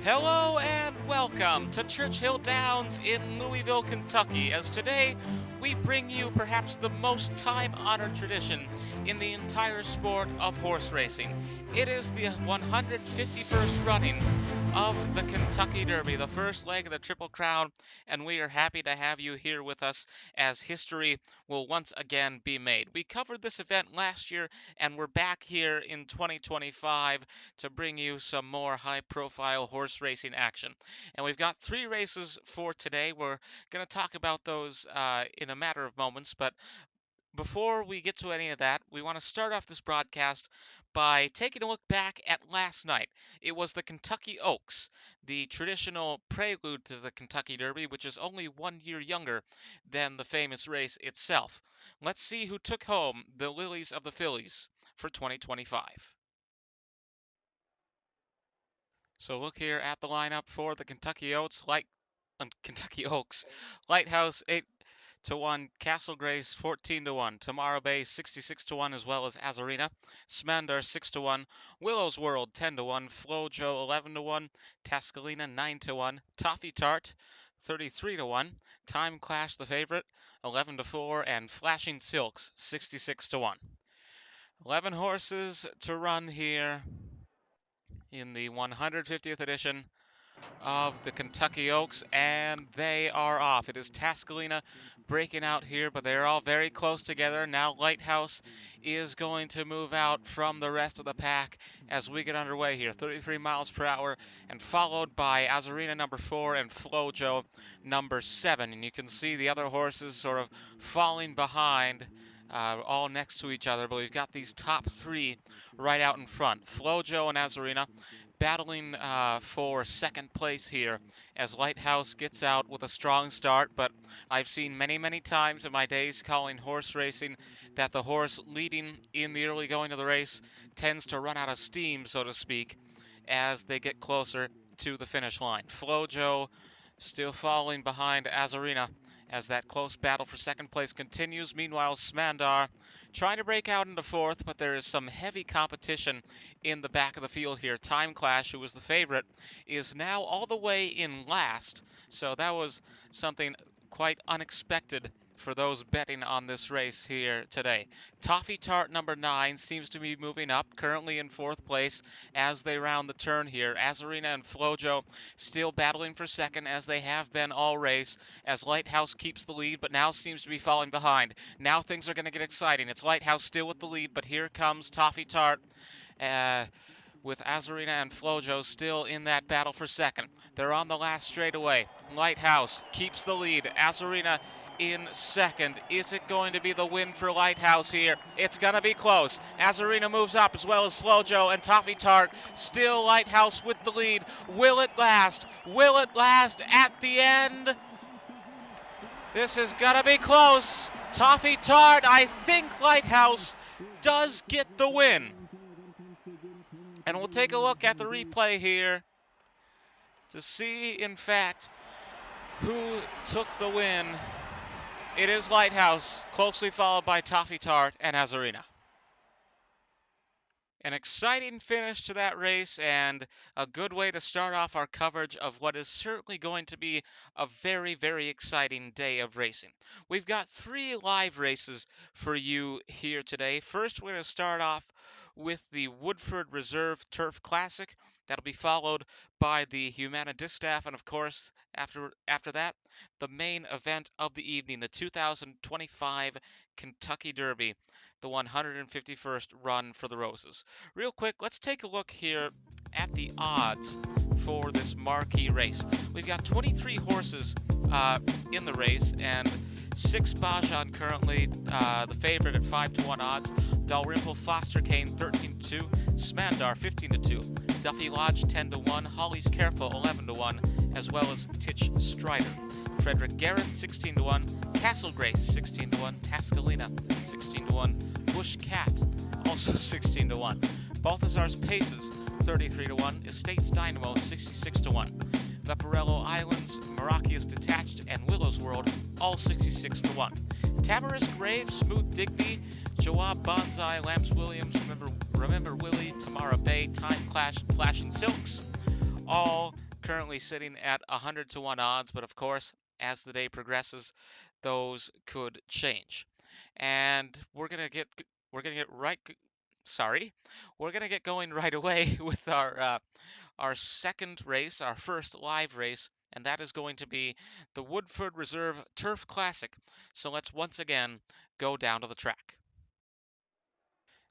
Hello and welcome to Churchill Downs in Louisville, Kentucky, as today we bring you perhaps the most time-honored tradition in the entire sport of horse racing. It is the 151st running of the Kentucky Derby, the first leg of the Triple Crown, and we are happy to have you here with us as history will once again be made. We covered this event last year, and we're back here in 2025 to bring you some more high-profile horse racing action. And we've got 3 races for today. We're going to talk about those in a matter of moments, but before we get to any of that, we want to start off this broadcast by taking a look back at last night. It was the Kentucky Oaks, the traditional prelude to the Kentucky Derby, which is only 1 year younger than the famous race itself. Let's see who took home the Lilies of the Fillies for 2025. So look here at the lineup for the Kentucky Oaks. Lighthouse 8-1, Castle Grace 14-1, Tomorrow Bay 66-1, as well as Azarina. Smandar 6-1, Willow's World 10-1, Flojo 11-1, Tascalina 9-1, Toffee Tart 33-1, Time Clash the favorite 11-4, and Flashing Silks 66-1. 11 horses to run here in the 150th edition of the Kentucky Oaks, and they are off. It is Tascalina breaking out here, but they're all very close together. Now Lighthouse is going to move out from the rest of the pack as we get underway here. 33 miles per hour, and followed by Azarina number 4 and Flojo number 7. And you can see the other horses sort of falling behind, all next to each other, but we've got these top 3 right out in front. Flojo and Azarina battling for second place here as Lighthouse gets out with a strong start, but I've seen many times in my days calling horse racing that the horse leading in the early going of the race tends to run out of steam, so to speak, as they get closer to the finish line. Flojo still falling behind Azarina as that close battle for second place continues. Meanwhile, Smandar trying to break out into fourth, but there is some heavy competition in the back of the field here. Time Clash, who was the favorite, is now all the way in last, so that was something quite unexpected for those betting on this race here today. Toffee Tart number 9 seems to be moving up, currently in fourth place as they round the turn here. Azarina and Flojo still battling for second, as they have been all race, as Lighthouse keeps the lead but now seems to be falling behind. Now things are going to get exciting. It's Lighthouse still with the lead, but here comes Toffee Tart with Azarina and Flojo still in that battle for second. They're on the last straightaway. Lighthouse keeps the lead. Azarina in second. Is it going to be the win for Lighthouse here? It's going to be close. Azarina moves up, as well as Flojo and Toffee Tart. Still Lighthouse with the lead. Will it last? Will it last at the end? This is going to be close. Toffee Tart, I think Lighthouse does get the win. And we'll take a look at the replay here to see, in fact, who took the win. It is Lighthouse, closely followed by Toffee Tart and Azarina. An exciting finish to that race, and a good way to start off our coverage of what is certainly going to be a very exciting day of racing. We've got 3 live races for you here today. First, we're going to start off with the Woodford Reserve Turf Classic. That'll be followed by the Humana Distaff, and of course, after that, the main event of the evening, the 2025 Kentucky Derby, the 151st run for the Roses. Real quick, let's take a look here at the odds for this marquee race. We've got 23 horses in the race, and 6 Bajan currently the favorite at 5-1 odds. Dalrymple Foster Kane 13-2, Smandar 15-2, Duffy Lodge 10-1, Holly's Careful 11-1, as well as Titch Strider. Frederick Garrett 16-1, Castle Grace 16-1, Tascalina 16-1, Bush Cat also 16-1, Balthazar's Paces 33-1, Estates Dynamo 66-1, Leporello Islands, Merakia's Detached, and Willow's World all 66-1. Tamarisk Grave, Smooth Digby, Joab Bonsai, Lamps Williams, Remember Willie, Tamara Bay, Time Clash, Flashing Silks, all currently sitting at 100 to 1 odds, but of course, as the day progresses, those could change. And we're gonna get we're gonna get going right away with our second race, our first live race, and that is going to be the Woodford Reserve Turf Classic. So let's once again go down to the track.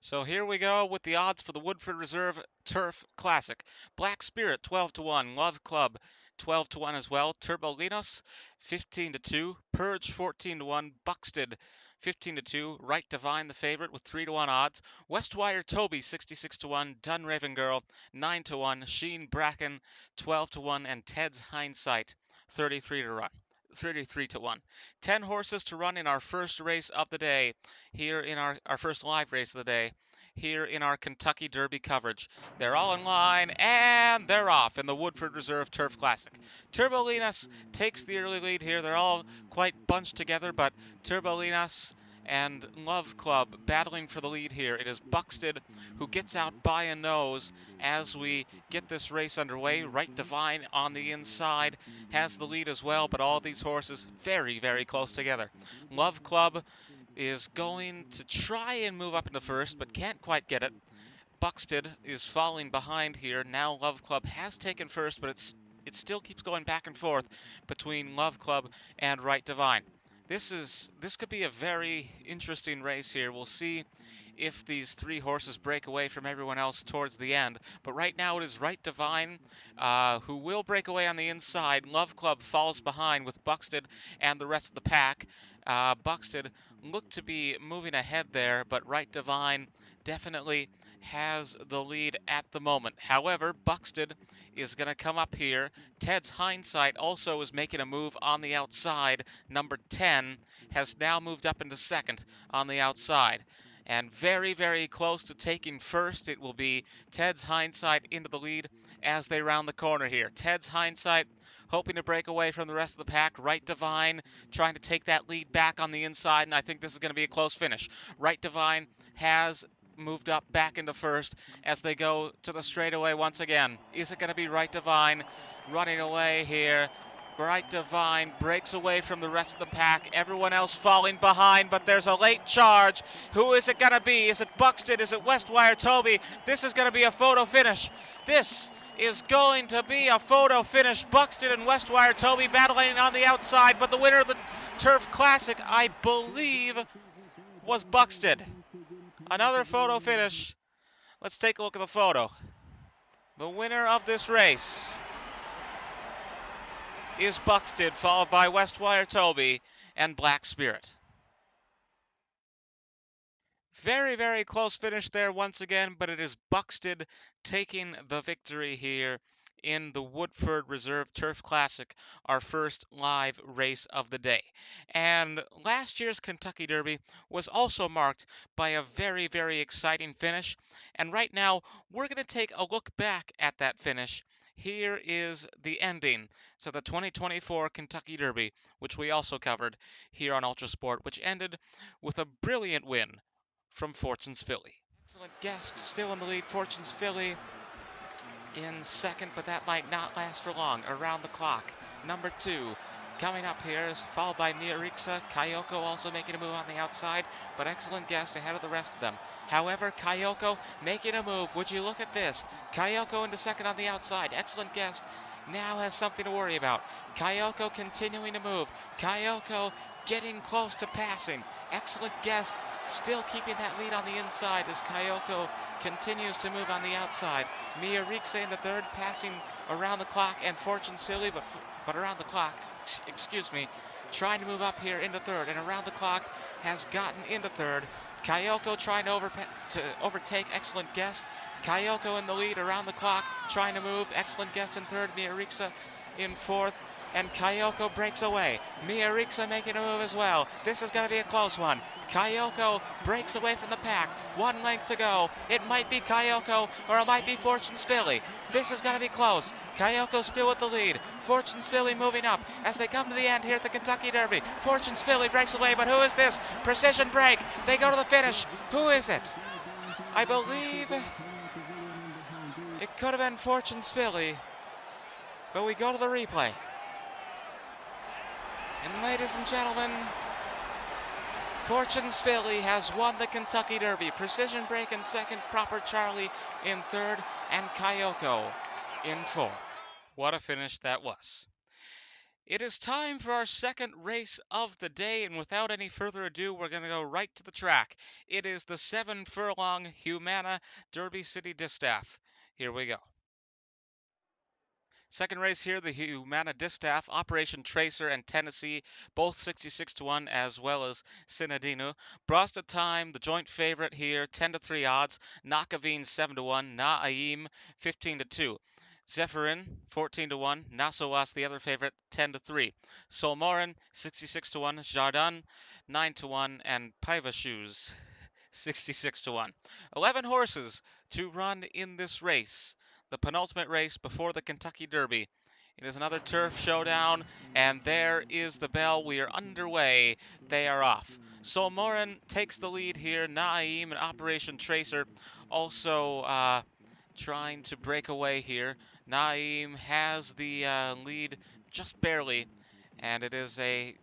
So here we go with the odds for the Woodford Reserve Turf Classic. Black Spirit 12 to 1, Love Club 12 to 1 as well, Turbolinos 15 to 2, Purge 14 to 1, Buxted 15 to 2, Right Divine the favorite with 3 to 1 odds, Westwire Toby 66 to 1, Dunraven Girl 9 to 1, Sheen Bracken 12 to 1, and Ted's Hindsight 33 to 1. 10 horses to run in our first race of the day, here in our first live race of the day, here in our Kentucky Derby coverage. They're all in line, and they're off in the Woodford Reserve Turf Classic. Turbolinas takes the early lead here. They're all quite bunched together, but Turbolinas and Love Club battling for the lead here. It is Buxted who gets out by a nose as we get this race underway. Right Divine on the inside has the lead as well, but all these horses very, very close together. Love Club is going to try and move up into first, but can't quite get it. Buxted is falling behind here. Now Love Club has taken first, but it still keeps going back and forth between Love Club and Right Divine. This could be a very interesting race here. We'll see if these three horses break away from everyone else towards the end. But right now it is Right Divine who will break away on the inside. Love Club falls behind with Buxted and the rest of the pack. Buxted looked to be moving ahead there, but Right Divine definitely has the lead at the moment. However, Buxted is going to come up here. Ted's Hindsight also is making a move on the outside. Number 10 has now moved up into second on the outside. And very, very close to taking first. It will be Ted's Hindsight into the lead as they round the corner here. Ted's Hindsight hoping to break away from the rest of the pack. Right Divine trying to take that lead back on the inside, and I think this is going to be a close finish. Right Divine has moved up back into first as they go to the straightaway once again. Is it going to be Right Divine running away here? Right Divine breaks away from the rest of the pack. Everyone else falling behind, but there's a late charge. Who is it going to be? Is it Buxted? Is it Westwire Toby? This is going to be a photo finish. This is going to be a photo finish. Buxted and Westwire Toby battling on the outside, but the winner of the Turf Classic, I believe, was Buxted. Another photo finish. Let's take a look at the photo. The winner of this race is Buxted, followed by Westwire Toby and Black Spirit. Very, very close finish there once again, but it is Buxted taking the victory here in the Woodford Reserve Turf Classic, our first live race of the day. And last year's Kentucky Derby was also marked by a very, very exciting finish. And right now, we're going to take a look back at that finish. Here is the ending to the 2024 Kentucky Derby, which we also covered here on ULTRASPORT, which ended with a brilliant win from Fortune's Filly. Excellent guest, still in the lead, Fortune's Filly in second, but that might not last for long. Around the clock, number 2 coming up here is followed by Mia Rixa. Kayoko also making a move on the outside, but excellent guest ahead of the rest of them. However, Kayoko making a move. Would you look at this? Kayoko into second on the outside. Excellent guest now has something to worry about. Kayoko continuing to move. Kayoko getting close to passing. Excellent guest still keeping that lead on the inside as Kayoko continues to move on the outside. Mia Rixa in the third, passing around the clock, and Fortune's Filly, but around the clock, trying to move up here into third, and around the clock has gotten into third. Kayoko trying to overtake excellent guest. Kayoko in the lead around the clock, trying to move. Excellent guest in third, Mia Rixa in fourth. And Kayoko breaks away. Mia Rixa making a move as well. This is going to be a close one. Kayoko breaks away from the pack. 1 length to go. It might be Kayoko or it might be Fortune's Filly. This is going to be close. Kayoko still with the lead. Fortune's Filly moving up as they come to the end here at the Kentucky Derby. Fortune's Filly breaks away, but who is this? Precision break. They go to the finish. Who is it? I believe it could have been Fortune's Filly. But we go to the replay. And ladies and gentlemen, Fortune's Filly has won the Kentucky Derby. Precision Break in second, Proper Charlie in third, and Kayoko in fourth. What a finish that was. It is time for our second race of the day, and without any further ado, we're going to go right to the track. It is the 7-furlong Humana Derby City Distaff. Here we go. Second race here, the Humana Distaff, Operation Tracer and Tennessee, both 66-1, as well as Sinadino. Brasta Time, the joint favorite here, 10-3 odds. Nakaveen 7-1, Na'im 15-2. Zephyrin 14-1, Nasowas the other favorite 10-3. Solmorin 66-1, Jardin 9-1, and Paiva Shoes 66-1. 11 horses to run in this race, the penultimate race before the Kentucky Derby. It is another turf showdown, and there is the bell. We are underway. They are off. Solmorin takes the lead here. Naim and Operation Tracer also trying to break away here. Naim has the lead just barely, and it is a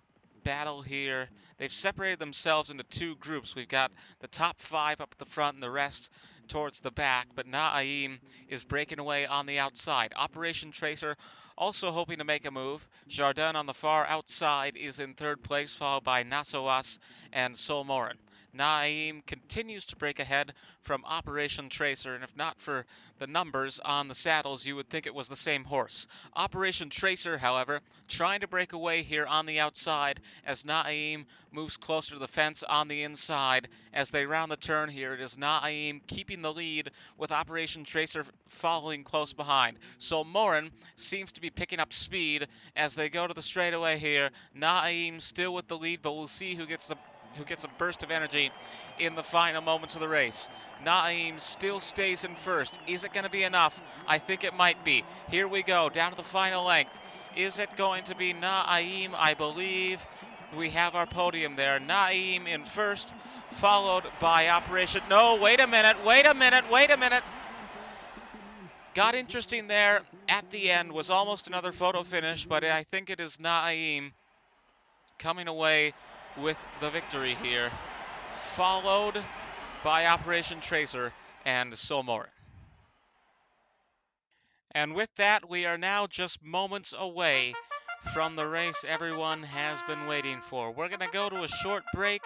battle here. They've separated themselves into two groups. We've got the top five up at the front and the rest towards the back, but Naim is breaking away on the outside. Operation Tracer also hoping to make a move. Jardin on the far outside is in third place, followed by Nasoas and Solmorin. Naim continues to break ahead from Operation Tracer, and if not for the numbers on the saddles, you would think it was the same horse. Operation Tracer, however, trying to break away here on the outside as Naim moves closer to the fence on the inside. As they round the turn here, it is Naim keeping the lead with Operation Tracer following close behind. So Morin seems to be picking up speed as they go to the straightaway here. Naim still with the lead, but we'll see who gets a burst of energy in the final moments of the race. Naim still stays in first. Is it going to be enough? I think it might be. Here we go, down to the final length. Is it going to be Naim? I believe we have our podium there. Naim in first, followed by Operation... No, wait a minute. Got interesting there at the end. Was almost another photo finish, but I think it is Naim coming away with the victory here, followed by Operation Tracer and Solmorin. And with that, we are now just moments away from the race everyone has been waiting for. We're going to go to a short break.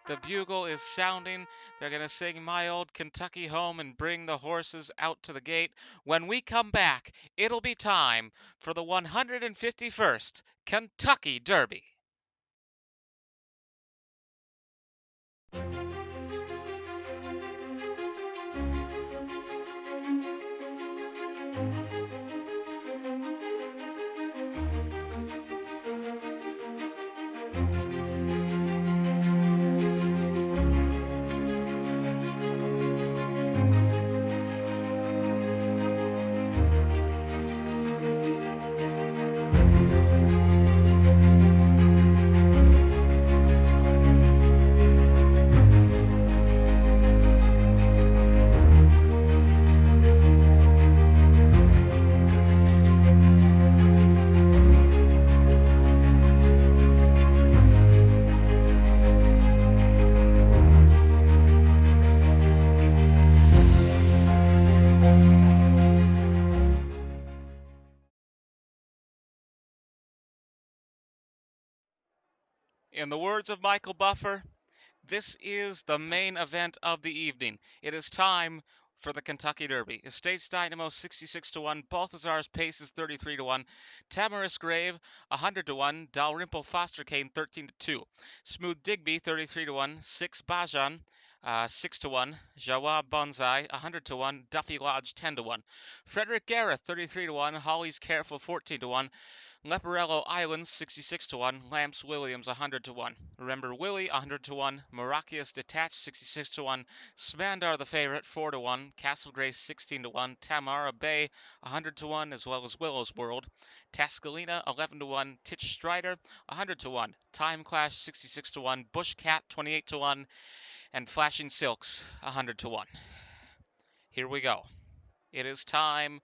The bugle is sounding. They're going to sing My Old Kentucky Home and bring the horses out to the gate. When we come back, it'll be time for the 151st Kentucky Derby. In the words of Michael Buffer, this is the main event of the evening. It is time for the Kentucky Derby. Estates Dynamo 66-1, Balthazar's Paces 33-1, Tamarisk Grave 100-1, Dalrymple Foster Cane 13-2, Smooth Digby 33-1, Six Bajan 6-1, Jawab Bonsai 100-1, Duffy Lodge 10-1, Frederick Gareth 33-1, Holly's Careful 14-1, Leporello Islands 66-1, Lamps Williams 100-1. Remember Willie 100-1, Marakias Detached 66-1, Smandar the favorite 4-1, Castle Grace 16-1, Tamara Bay 100-1, as well as Willow's World, Tascalina 11-1, Titch Strider 100-1, Time Clash 66-1, Bush Cat 28-1, and Flashing Silks 100-1. Here we go. It is time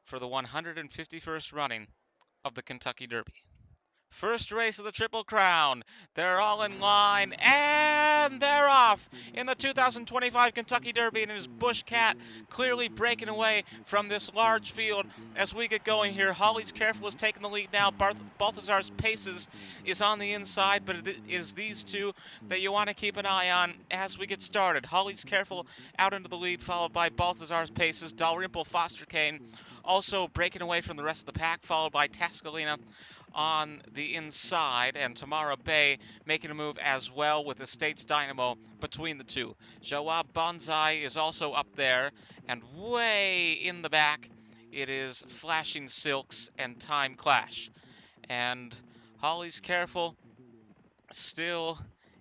for the 151st running of the Kentucky Derby. First race of the Triple Crown. They're all in line, and they're off in the 2025 Kentucky Derby, and it is Bush Cat clearly breaking away from this large field as we get going here. Holly's Careful is taking the lead now. Balthazar's Paces is on the inside, but it is these two that you want to keep an eye on as we get started. Holly's Careful out into the lead, followed by Balthazar's Paces. Dalrymple Foster Cane also breaking away from the rest of the pack, followed by Tascalina on the inside, and Tamara Bay making a move as well with Estates Dynamo between the two. Jawab Bonsai is also up there, and way in the back, it is Flashing Silks and Time Clash. And Holly's Careful still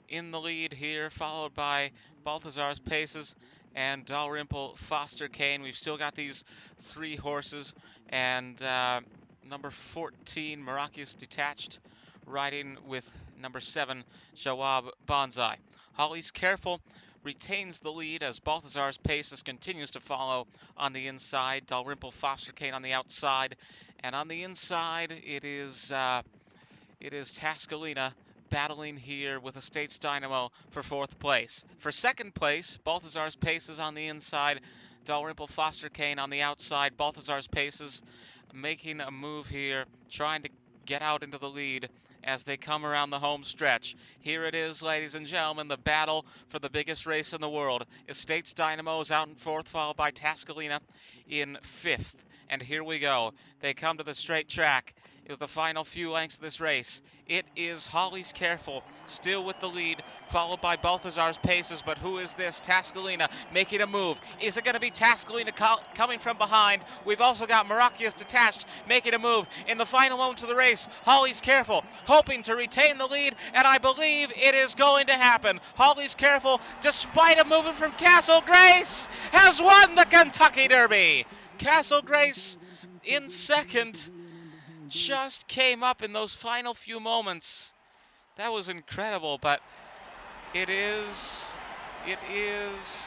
in the lead here, followed by Balthazar's Paces and Dalrymple Foster Cane. We've still got these three horses, and number 14, Miraculous Detached, riding with number 7, Jawab Bonsai. Holly's Careful retains the lead as Balthazar's Paces continues to follow on the inside. Dalrymple Foster Cane on the outside, and on the inside it is Tascalina battling here with Estates Dynamo for 4th place. For 2nd place, Balthazar's Paces on the inside, Dalrymple Foster Cane on the outside. Balthazar's Paces making a move here, trying to get out into the lead as they come around the home stretch. Here it is, ladies and gentlemen, the battle for the biggest race in the world. Estates Dynamo is out in 4th, followed by Tascalina in 5th. And here we go. They come to the straight track with the final few lengths of this race. It is Holly's Careful still with the lead, followed by Balthazar's Paces. But who is this? Tascalina making a move. Is it going to be Tascalina coming from behind? We've also got Miraculous Detached making a move in the final moments of the race. Holly's Careful hoping to retain the lead, and I believe it is going to happen. Holly's Careful, despite a movement from Castle Grace, has won the Kentucky Derby. Castle Grace in 2nd. Just came up in those final few moments. That was incredible, but it is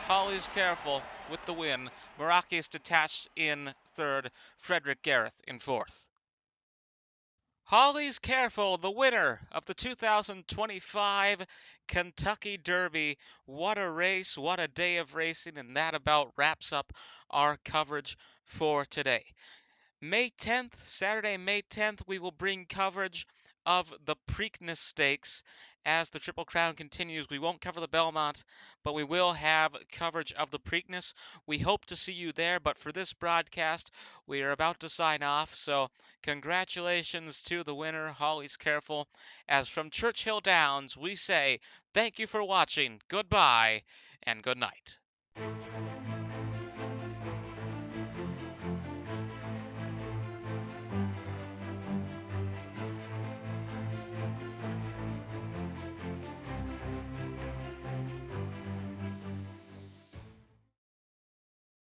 Holly's Careful with the win. Miraculous Detached in 3rd, Frederick Gareth in 4th. Holly's Careful, the winner of the 2025 Kentucky Derby. What a race, what a day of racing, and that about wraps up our coverage for today. May 10th, Saturday, May 10th, we will bring coverage of the Preakness Stakes as the Triple Crown continues. We won't cover the Belmont, but we will have coverage of the Preakness. We hope to see you there, but for this broadcast, we are about to sign off, so congratulations to the winner, Holly's Careful, as from Churchill Downs, we say thank you for watching, goodbye, and good night.